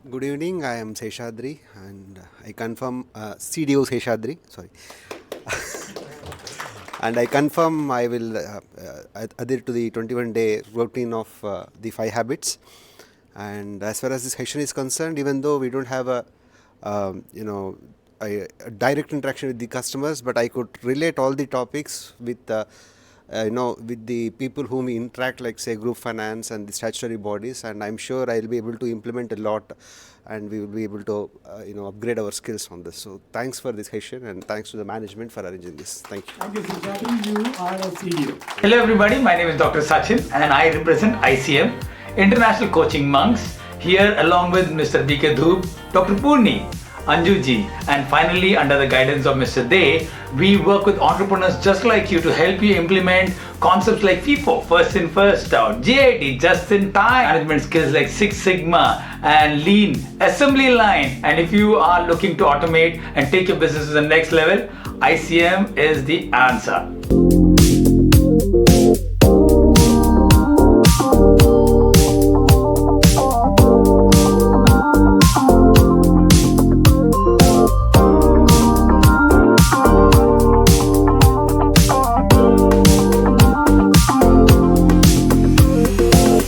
Good evening. I am Seshadri, and I confirm C.D.O. Seshadri. Sorry, and I confirm I will adhere to the 21-day routine of the 5 habits. And as far as this session is concerned, even though we don't have a direct interaction with the customers, but I could relate all the topics with with the people whom we interact, like say group finance and the statutory bodies, and I'm sure I'll be able to implement a lot, and we will be able to upgrade our skills on this. So thanks for this session, and thanks to the management for arranging this. Thank you. Thank you, Sachin. You are a C.D.O. Hello everybody, my name is Dr. Sachin and I represent ICM, International Coaching Monks, here along with Mr. B.K. Dhoob, Dr. Purni, Anjuji, and finally under the guidance of Mr. Day, we work with entrepreneurs just like you to help you implement concepts like FIFO, first in, first out, JIT, just in time, management skills like Six Sigma and Lean, assembly line. And if you are looking to automate and take your business to the next level, ICM is the answer.